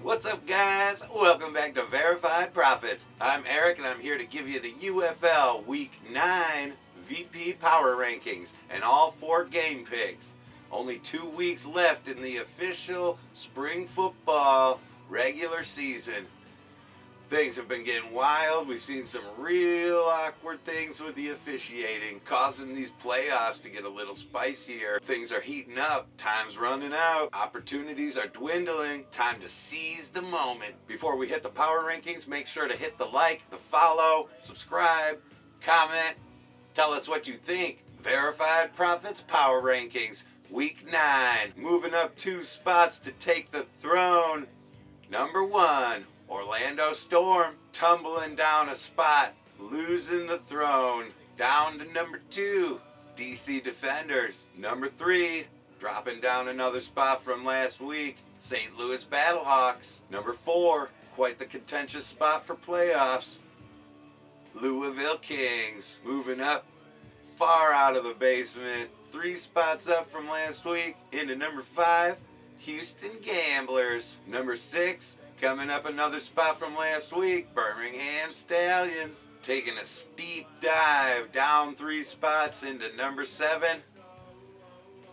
What's up, guys? Welcome back to Verified Profits. I'm Eric and I'm here to give you the UFL Week 9 VP Power Rankings and all 4 game picks. Only 2 weeks left in the official spring football regular season. Things have been getting wild. We've seen some real awkward things with the officiating, causing these playoffs to get a little spicier. Things are heating up. Time's running out. Opportunities are dwindling. Time to seize the moment. Before we hit the power rankings, make sure to hit the like, the follow, subscribe, comment. Tell us what you think. Verified Profits Power Rankings, Week 9. Moving up 2 spots to take the throne. Number 1. Orlando Storm tumbling down a spot, losing the throne. Down to number 2, DC Defenders. Number 3, dropping down another spot from last week, St. Louis Battlehawks. Number 4, quite the contentious spot for playoffs, Louisville Kings. Moving up far out of the basement, 3 spots up from last week, into number 5, Houston Gamblers. Number 6, coming up another spot from last week, Birmingham Stallions. Taking a steep dive down 3 spots into number 7,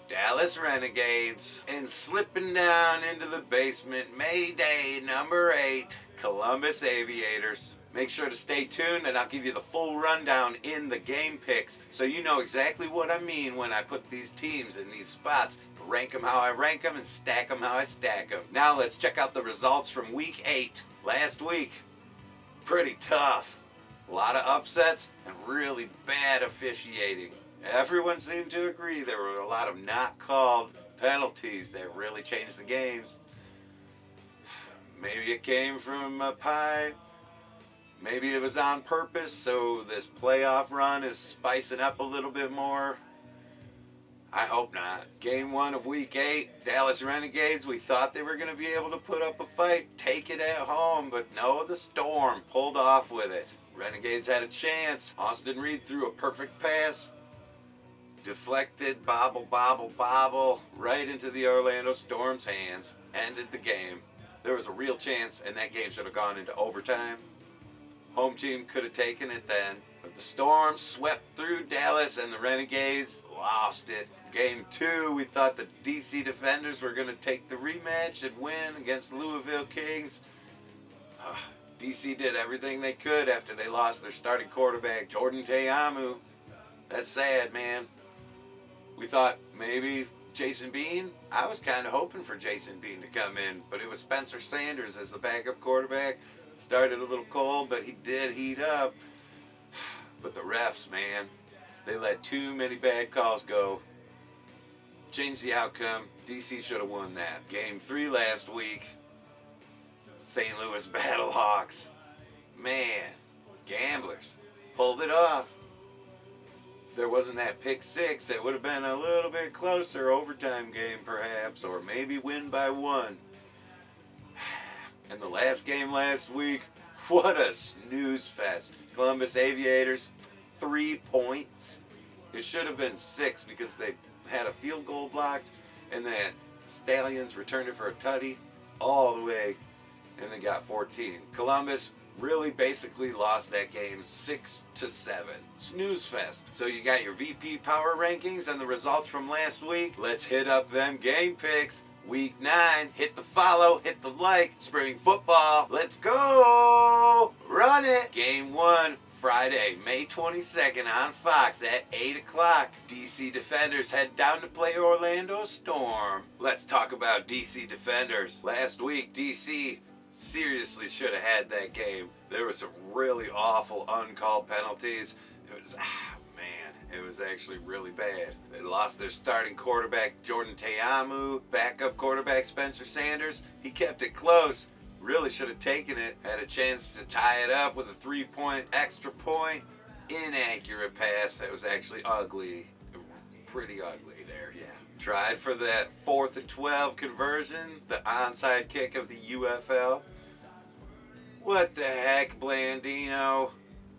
Dallas Renegades. And slipping down into the basement, Mayday number 8, Columbus Aviators. Make sure to stay tuned and I'll give you the full rundown in the game picks so you know exactly what I mean when I put these teams in these spots. Rank them how I rank them and stack them how I stack them. Now let's check out the results from week 8. Last week, pretty tough. A lot of upsets and really bad officiating. Everyone seemed to agree there were a lot of not called penalties that really changed the games. Maybe it came from a pie. Maybe it was on purpose, so this playoff run is spicing up a little bit more. I hope not. Game 1 of Week 8, Dallas Renegades, we thought they were going to be able to put up a fight, take it at home, but no, the Storm pulled off with it. Renegades had a chance. Austin Reed threw a perfect pass, deflected, bobble, right into the Orlando Storm's hands, ended the game. There was a real chance, and that game should have gone into overtime. Home team could have taken it then. But the Storm swept through Dallas and the Renegades lost it. Game 2, we thought the DC Defenders were going to take the rematch and win against Louisville Kings. DC did everything they could after they lost their starting quarterback, Jordan Te'amu. That's sad, man. We thought maybe Jason Bean. I was kind of hoping for Jason Bean to come in, but it was Spencer Sanders as the backup quarterback. Started a little cold, but he did heat up. But the refs, man, they let too many bad calls go. Changed the outcome. DC should have won that. Game 3 last week, St. Louis Battlehawks. Man, Gamblers pulled it off. If there wasn't that pick 6, it would have been a little bit closer. Overtime game, perhaps, or maybe win by 1. And the last game last week, what a snooze fest. Columbus Aviators, 3 points. It should have been 6 because they had a field goal blocked, and then Stallions returned it for a tutty all the way, and they got 14. Columbus really basically lost that game 6-7. Snooze fest. So you got your VP power rankings and the results from last week. Let's hit up them game picks. Week 9, hit the follow, hit the like, spring football, let's go, run it. Game 1, Friday, May 22nd on Fox at 8 o'clock. DC Defenders head down to play Orlando Storm. Let's talk about DC Defenders. Last week, DC seriously should have had that game. There were some really awful uncalled penalties. It was actually really bad. They lost their starting quarterback, Jordan Te'amu. Backup quarterback, Spencer Sanders. He kept it close. Really should have taken it. Had a chance to tie it up with a 3-point extra point. Inaccurate pass. That was actually ugly. Pretty ugly there, yeah. Tried for that 4th and 12 conversion. The onside kick of the UFL. What the heck, Blandino?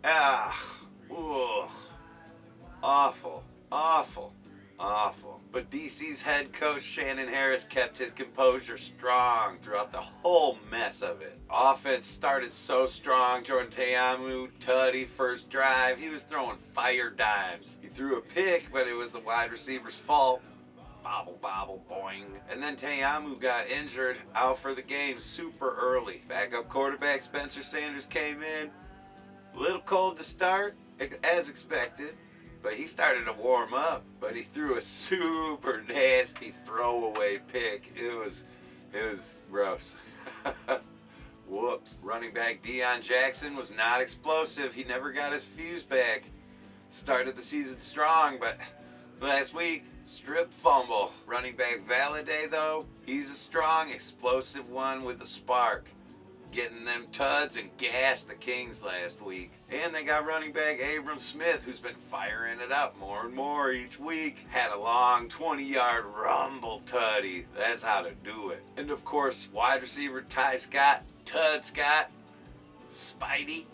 Ugh. Awful. Awful. But DC's head coach Shannon Harris kept his composure strong throughout the whole mess of it. Offense started so strong. Jordan Teamu, Tutty, first drive. He was throwing fire dimes. He threw a pick, but it was the wide receiver's fault. Bobble, bobble, boing. And then Teamu got injured, out for the game super early. Backup quarterback Spencer Sanders came in. A little cold to start, as expected. But he started to warm up, but he threw a super nasty throwaway pick. It was gross. Whoops. Running back Deion Jackson was not explosive. He never got his fuse back. Started the season strong, but last week, strip fumble. Running back Valaday, though, he's a strong, explosive one with a spark. Getting them tuds and gassed the Kings last week. And they got running back Abram Smith, who's been firing it up more and more each week. Had a long 20-yard rumble tutty. That's how to do it. And of course, wide receiver Ty Scott, Tud Scott, Spidey.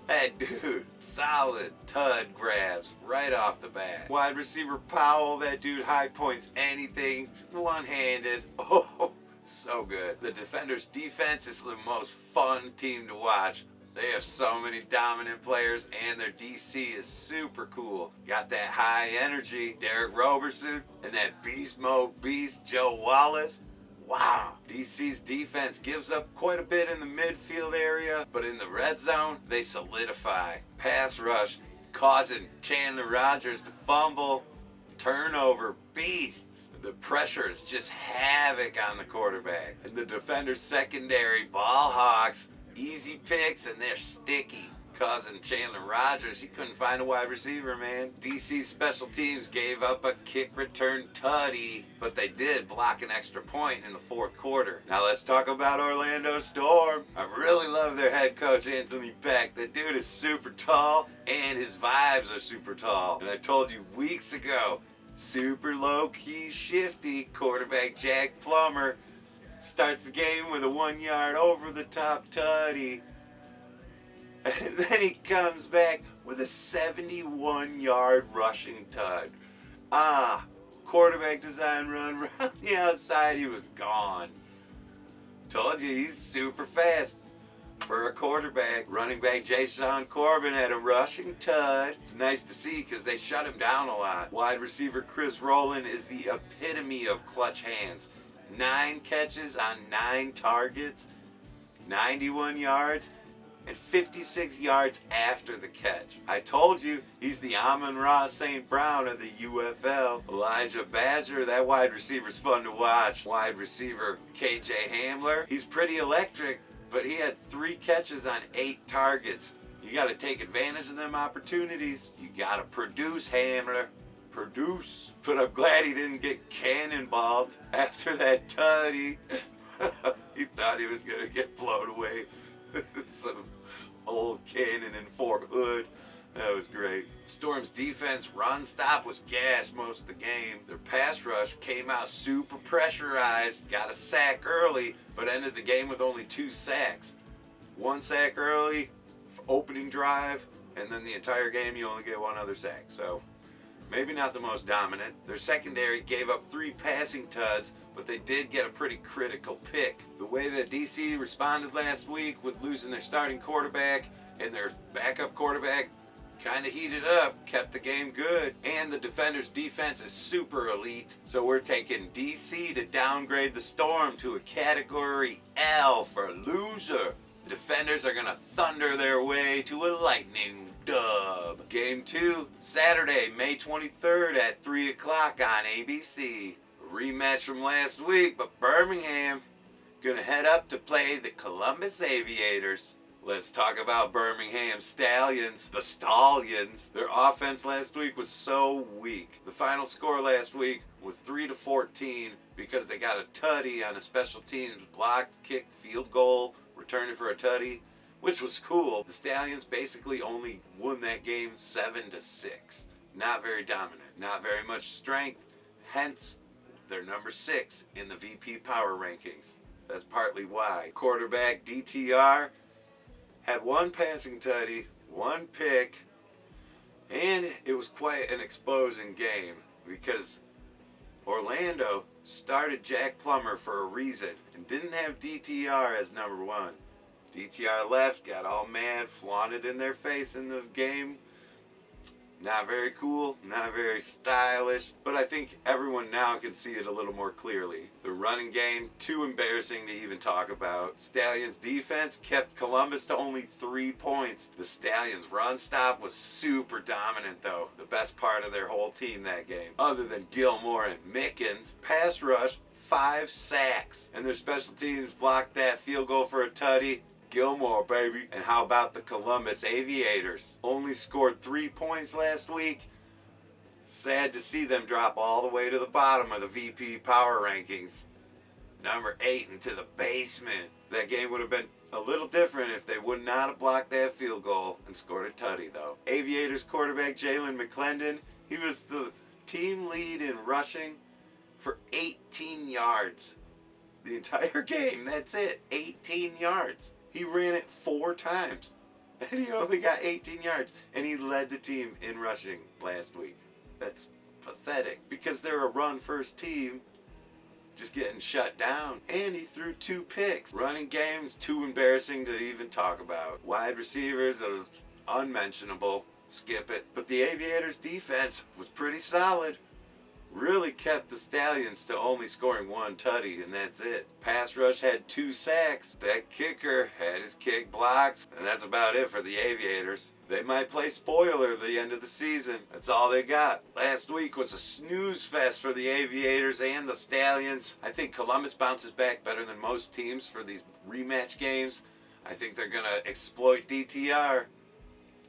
That dude, solid tud grabs right off the bat. Wide receiver Powell, that dude high points anything, one-handed. Oh, so good. The Defenders' defense is the most fun team to watch. They have so many dominant players, and their DC is super cool. Got that high energy, Derek Roberson, and that beast mode beast, Joe Wallace. Wow. DC's defense gives up quite a bit in the midfield area, but in the red zone, they solidify. Pass rush, causing Chandler Rogers to fumble. Turnover, beasts. The pressure is just havoc on the quarterback. And the Defenders' secondary, ball hawks, easy picks, and they're sticky. Causing Chandler Rogers, he couldn't find a wide receiver, man. DC's special teams gave up a kick return tutty, but they did block an extra point in the fourth quarter. Now let's talk about Orlando Storm. I really love their head coach, Anthony Beck. That dude is super tall, and his vibes are super tall. And I told you weeks ago, super low-key shifty quarterback Jack Plummer starts the game with a 1-yard over-the-top tutty. And then he comes back with a 71-yard rushing tud. Quarterback design run around the outside. He was gone. Told you, he's super fast for a quarterback. Running back Jason Corbin had a rushing tud. It's nice to see because they shut him down a lot. Wide receiver Chris Rowland is the epitome of clutch hands. 9 catches on 9 targets, 91 yards, and 56 yards after the catch. I told you, he's the Amon-Ra St. Brown of the UFL. Elijah Badger, that wide receiver's fun to watch. Wide receiver KJ Hamler, he's pretty electric, but he had 3 catches on 8 targets. You got to take advantage of them opportunities. You got to produce, Hamler. Produce. But I'm glad he didn't get cannonballed after that tutty. He thought he was going to get blown away. Some old cannon in Fort Hood. That was great. Storm's defense run stop was gassed most of the game. Their pass rush came out super pressurized, got a sack early, but ended the game with only 2 sacks. 1 sack early, opening drive, and then the entire game you only get 1 other sack. So maybe not the most dominant. Their secondary gave up 3 passing tuds, but they did get a pretty critical pick. The way that DC responded last week with losing their starting quarterback and their backup quarterback kind of heated up, kept the game good, and the Defenders' defense is super elite, so we're taking DC to downgrade the Storm to a category L for loser. Defenders are going to thunder their way to a lightning dub. Game 2, Saturday, May 23rd at 3 o'clock on ABC. A rematch from last week, but Birmingham going to head up to play the Columbus Aviators. Let's talk about Birmingham Stallions, the Stallions. Their offense last week was so weak. The final score last week was 3-14 because they got a tutty on a special teams blocked, kick, field goal, returning for a tutty, which was cool. The Stallions basically only won that game 7-6. Not very dominant, not very much strength, hence they're number 6 in the VP power rankings. That's partly why. Quarterback DTR had 1 passing tutty, 1 pick, and it was quite an exposing game. because Orlando started Jack Plummer for a reason and didn't have DTR as number one. DTR left, got all mad, flaunted in their face in the game. Not very cool, not very stylish, but I think everyone now can see it a little more clearly. The running game, too embarrassing to even talk about. Stallions defense kept Columbus to only 3 points. The Stallions run stop was super dominant though. The best part of their whole team that game. Other than Gilmore and Mickens, pass rush, 5 sacks. And their special teams blocked that field goal for a tutty. Gilmore, baby. And how about the Columbus Aviators? Only scored 3 points last week. Sad to see them drop all the way to the bottom of the VP power rankings. Number 8 into the basement. That game would have been a little different if they would not have blocked that field goal and scored a tutty, though. Aviators quarterback Jalen McClendon, he was the team lead in rushing for 18 yards. The entire game, that's it. 18 yards. He ran it 4 times, and he only got 18 yards, and he led the team in rushing last week. That's pathetic, because they're a run-first team, just getting shut down, and he threw 2 picks. Running game's too embarrassing to even talk about. Wide receivers is unmentionable. Skip it. But the Aviators' defense was pretty solid. Really kept the Stallions to only scoring 1 tutty, and that's it. Pass rush had 2 sacks. That kicker had his kick blocked, and that's about it for the Aviators. They might play spoiler at the end of the season. That's all they got. Last week was a snooze fest for the Aviators and the Stallions. I think Columbus bounces back better than most teams for these rematch games. I think they're going to exploit DTR.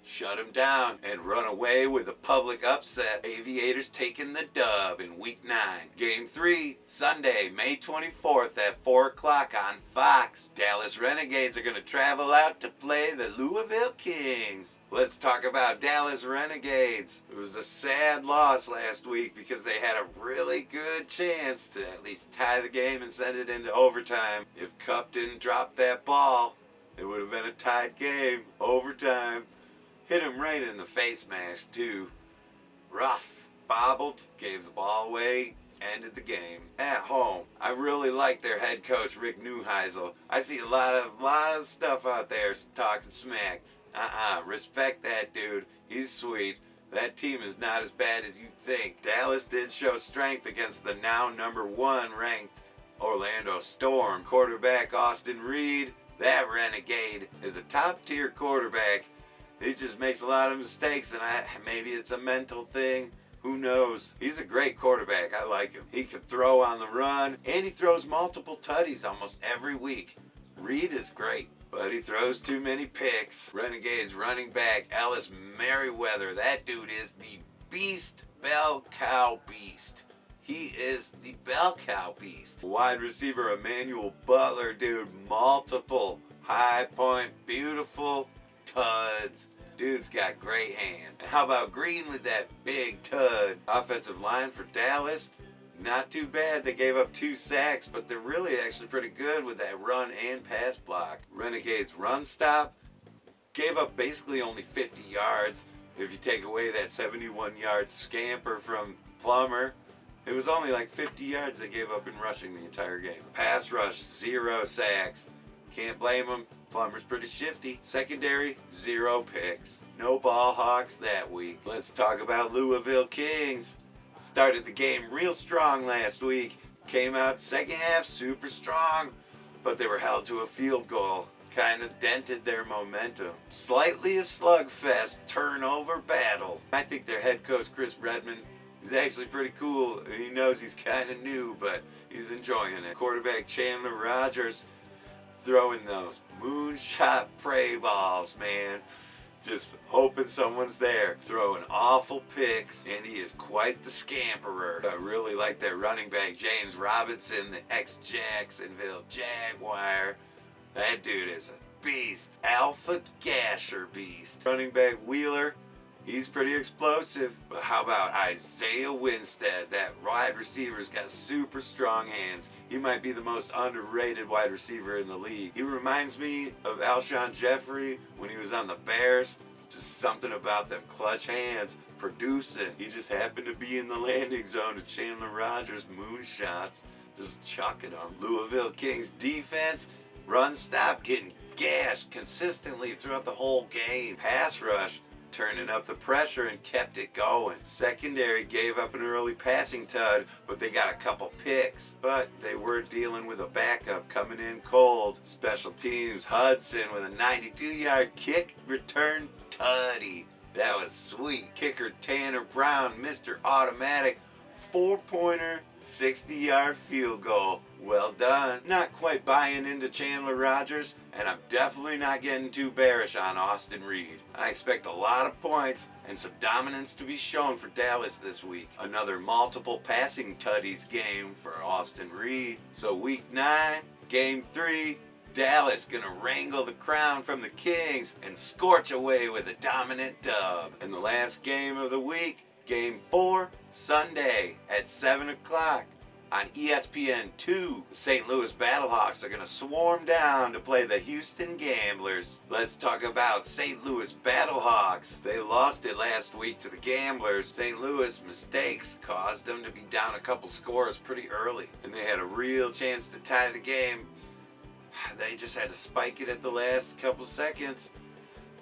Shut him down and run away with a public upset. Aviators taking the dub in Week 9. Game 3, Sunday, May 24th at 4 o'clock on Fox. Dallas Renegades are going to travel out to play the Louisville Kings. Let's talk about Dallas Renegades. It was a sad loss last week because they had a really good chance to at least tie the game and send it into overtime. If Cup didn't drop that ball, it would have been a tied game. Overtime. Hit him right in the face mask, too. Rough. Bobbled, gave the ball away, ended the game. At home, I really like their head coach, Rick Neuheisel. I see a lot of stuff out there talking smack. Respect that dude. He's sweet. That team is not as bad as you think. Dallas did show strength against the now number 1 ranked Orlando Storm. Quarterback Austin Reed, that Renegade, is a top-tier quarterback. He just makes a lot of mistakes, and maybe it's a mental thing. Who knows? He's a great quarterback. I like him. He can throw on the run, and he throws multiple tutties almost every week. Reed is great, but he throws too many picks. Renegades running back Ellis Merriweather. That dude is the beast, bell cow beast. He is the bell cow beast. Wide receiver Emmanuel Butler, dude, multiple high point, beautiful tuds. Dude's got great hands. And how about Green with that big tud? Offensive line for Dallas, not too bad. They gave up 2 sacks, but they're really actually pretty good with that run and pass block. Renegades run stop gave up basically only 50 yards. If you take away that 71-yard scamper from Plummer, it was only like 50 yards they gave up in rushing the entire game. Pass rush, 0 sacks. Can't blame them. Plummer's pretty shifty. Secondary, 0 picks. No ball hawks that week. Let's talk about Louisville Kings. Started the game real strong last week. Came out second half super strong, but they were held to a field goal. Kind of dented their momentum. Slightly a slugfest, turnover battle. I think their head coach, Chris Redmond, is actually pretty cool. He knows he's kind of new, but he's enjoying it. Quarterback Chandler Rogers throwing those moonshot prey balls, man. Just hoping someone's there. Throwing awful picks, and he is quite the scamperer. I really like that running back, James Robinson, the ex-Jacksonville Jaguar. That dude is a beast. Alpha Gasher beast. Running back Wheeler, he's pretty explosive. But how about Isaiah Winstead? That wide receiver's got super strong hands. He might be the most underrated wide receiver in the league. He reminds me of Alshon Jeffrey when he was on the Bears. Just something about them clutch hands. producing. He just happened to be in the landing zone of Chandler Rogers' moonshots, just chucking them. Louisville Kings defense, run stop, getting gashed consistently throughout the whole game. Pass rush, turning up the pressure and kept it going. Secondary gave up an early passing tud, but they got a couple picks. But they were dealing with a backup coming in cold. Special teams, Hudson with a 92-yard kick return tutty. That was sweet. Kicker Tanner Brown, Mr. Automatic, 4-pointer, 60-yard field goal. Well done. Not quite buying into Chandler Rogers, and I'm definitely not getting too bearish on Austin Reed. I expect a lot of points and some dominance to be shown for Dallas this week. Another multiple passing tutties game for Austin Reed. So week 9, game 3, Dallas gonna wrangle the crown from the Kings and scorch away with a dominant dub. And the last game of the week, game 4, Sunday at 7 o'clock. On ESPN2, the St. Louis Battlehawks are going to swarm down to play the Houston Gamblers. Let's talk about St. Louis Battlehawks. They lost it last week to the Gamblers. St. Louis mistakes caused them to be down a couple scores pretty early, and they had a real chance to tie the game. They just had to spike it at the last couple seconds.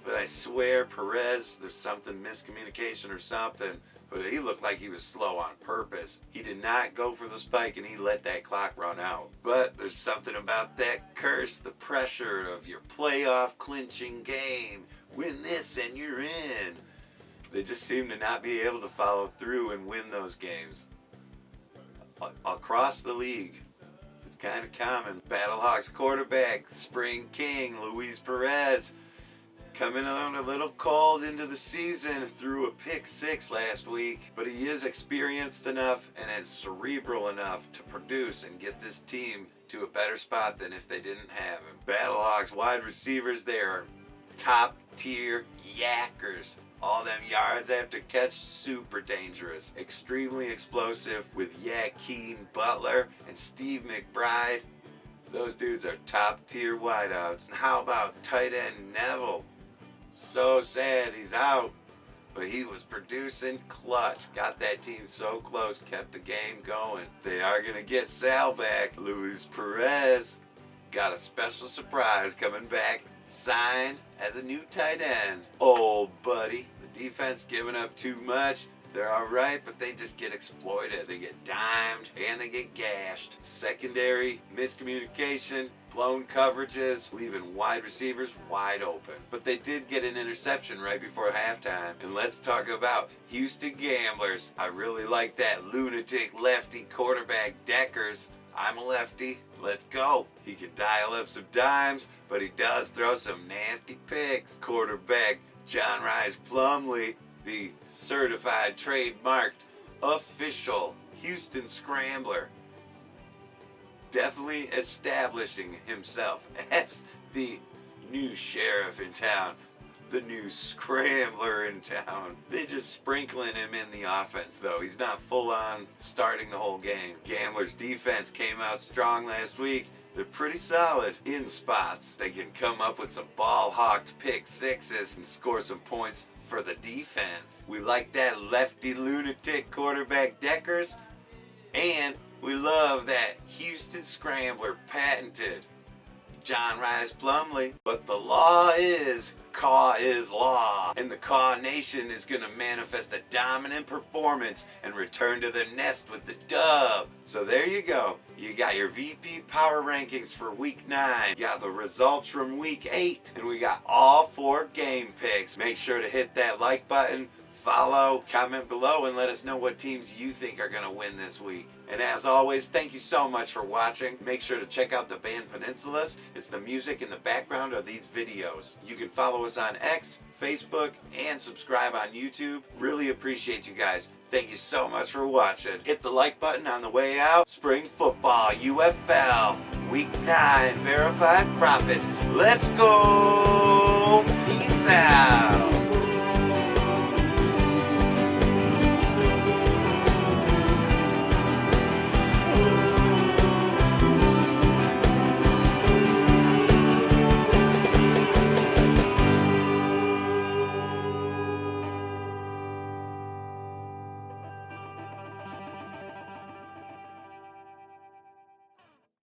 But I swear, Perez, there's something, miscommunication or something. But he looked like he was slow on purpose. He did not go for the spike, and he let that clock run out. But there's something about that curse, the pressure of your playoff clinching game. Win this and you're in. They just seem to not be able to follow through and win those games. Across the league, it's kind of common. Battlehawks quarterback, Spring King, Luis Perez, coming on a little cold into the season, threw a pick 6 last week, but he is experienced enough and is cerebral enough to produce and get this team to a better spot than if they didn't have him. Battlehawks wide receivers, they are top tier yackers. All them yards after catch, super dangerous. Extremely explosive with Yaquin Butler and Steve McBride. Those dudes are top tier wideouts. How about tight end Neville? So sad he's out, but he was producing clutch. Got that team so close, kept the game going. They are going to get Sal back. Luis Perez got a special surprise coming back, signed as a new tight end. Oh, buddy, the defense giving up too much. They're all right, but they just get exploited. They get dimed and they get gashed. Secondary miscommunication, blown coverages, leaving wide receivers wide open. But they did get an interception right before halftime. And let's talk about Houston Gamblers. I really like that lunatic lefty quarterback Deckers. I'm a lefty. Let's go. He can dial up some dimes, but he does throw some nasty picks. Quarterback John Rice Plumlee, the certified, trademarked, official Houston Scrambler, definitely establishing himself as the new sheriff in town, the new scrambler in town. They just sprinkling him in the offense, though. He's not full on starting the whole game. Gamblers' defense came out strong last week. They're pretty solid in spots. They can come up with some ball-hawked pick 6s and score some points for the defense. We like that lefty lunatic quarterback Deckers, and we love that Houston Scrambler patented John Rice Plumlee. But the law is, Caw is law. And the Caw Nation is going to manifest a dominant performance and return to their nest with the dub. So there you go. You got your VP power rankings for week 9. You got the results from week 8. And we got all 4 game picks. Make sure to hit that like button, follow, comment below, and let us know what teams you think are going to win this week. And as always, thank you so much for watching. Make sure to check out the band Peninsulas. It's the music in the background of these videos. You can follow us on X, Facebook, and subscribe on YouTube. Really appreciate you guys. Thank you so much for watching. Hit the like button on the way out. Spring football, UFL, week 9, verified profits. Let's go. Peace out.